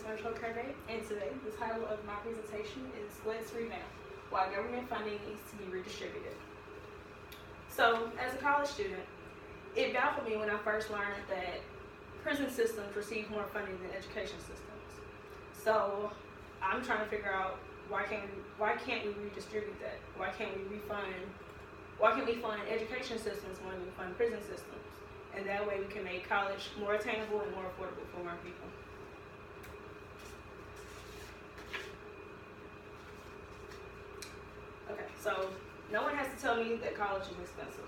Miss Marshall Kirby, and today the title of my presentation is Let's Revamp, Why Government Funding Needs to be Redistributed. So, as a college student, it baffled me when I first learned that prison systems receive more funding than education systems. So, I'm trying to figure out why can't we redistribute that? Why can't we fund education systems more than we fund prison systems? And that way we can make college more attainable and more affordable for more people. Okay, so no one has to tell me that college is expensive.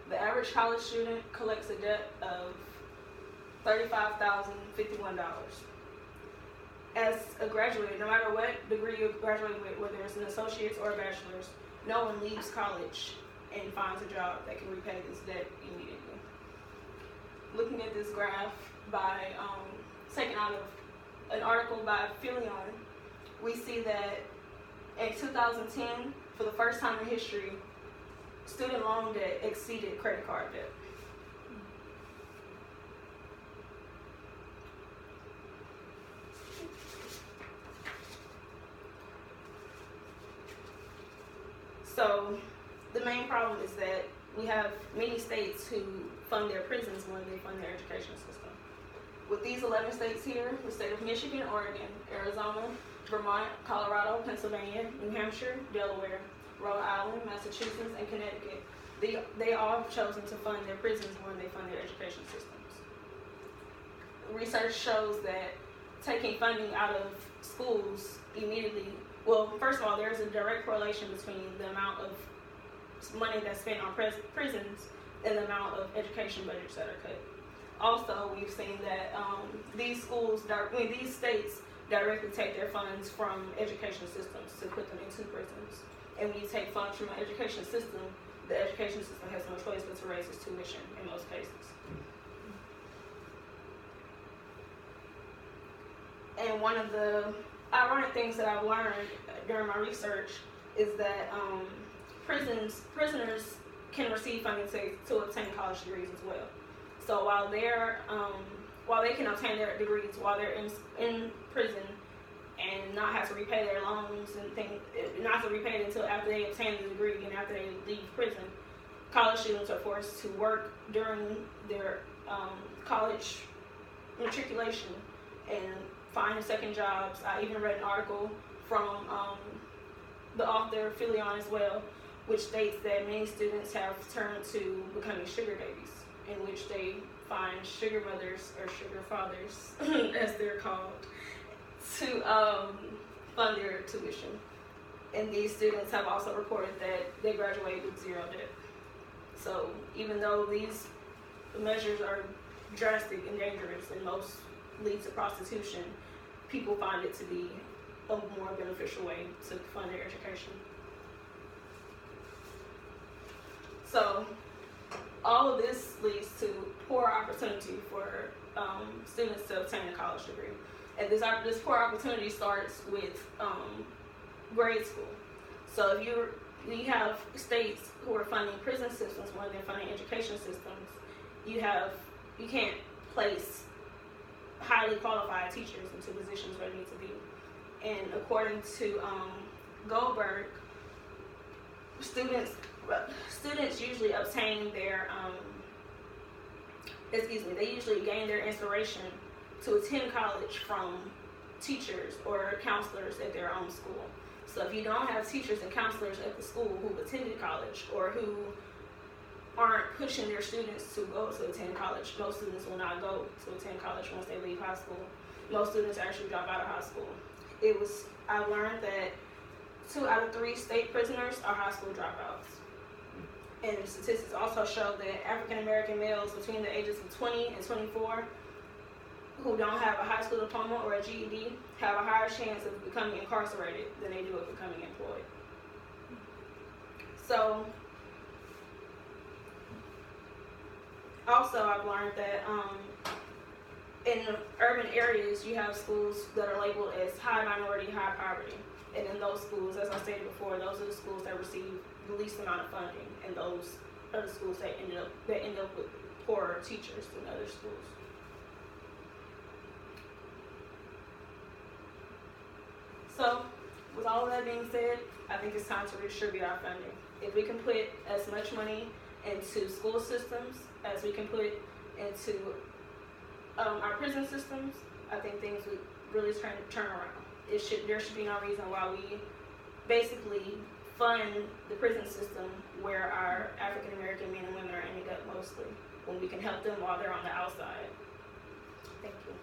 The average college student collects a debt of $35,051. As a graduate, no matter what degree you graduate with, whether it's an associate's or a bachelor's, no one leaves college and finds a job that can repay this debt immediately. Looking at this graph taken out of an article by Philion, we see that in 2010, for the first time in history, student loan debt exceeded credit card debt. So the main problem is that we have many states who fund their prisons more than they fund their education system. With these 11 states here, the state of Michigan, Oregon, Arizona, Vermont, Colorado, Pennsylvania, New Hampshire, Delaware, Rhode Island, Massachusetts, and Connecticut, they all have chosen to fund their prisons more than they fund their education systems. Research shows that taking funding out of schools immediately, well, first of all, there's a direct correlation between the amount of money that's spent on prisons and the amount of education budgets that are cut. Also, we've seen that these states directly take their funds from education systems to put them into prisons. And when you take funds from an education system, the education system has no choice but to raise its tuition in most cases. And one of the ironic things that I've learned during my research is that prisoners can receive funding to obtain college degrees as well. So while they can obtain their degrees while they're in prison and not have to repay their loans and not to repay it until after they obtain the degree and after they leave prison, college students are forced to work during their college matriculation and find second jobs. I even read an article from the author Philion as well, which states that many students have turned to becoming sugar babies, in which they find sugar mothers or sugar fathers, as they're called, to fund their tuition. And these students have also reported that they graduate with zero debt. So even though these measures are drastic and dangerous and most lead to prostitution, people find it to be a more beneficial way to fund their education. So all of this leads to poor opportunity for students to obtain a college degree. And this poor opportunity starts with grade school. So if you have states who are funding prison systems more than they're funding education systems, you can't place highly qualified teachers into positions where they need to be. And according to Goldberg, students usually obtain their they usually gain their inspiration to attend college from teachers or counselors at their own school. So if you don't have teachers and counselors at the school who've attended college or who aren't pushing their students to go to attend college, most students will not go to attend college once they leave high school. Most students actually drop out of high school. I learned that 2 out of 3 state prisoners are high school dropouts. And statistics also show that African American males between the ages of 20 and 24 who don't have a high school diploma or a GED have a higher chance of becoming incarcerated than they do of becoming employed. So, also I've learned that in urban areas you have schools that are labeled as high minority, high poverty. And in those schools, as I stated before, those are the schools that receive the least amount of funding, and those are the schools that end up with poorer teachers than other schools. all of that being said, I think it's time to redistribute our funding. If we can put as much money into school systems as we can put into our prison systems, I think things would really turn around. There should be no reason why we basically fund the prison system where our African American men and women are ending up mostly, when we can help them while they're on the outside. Thank you.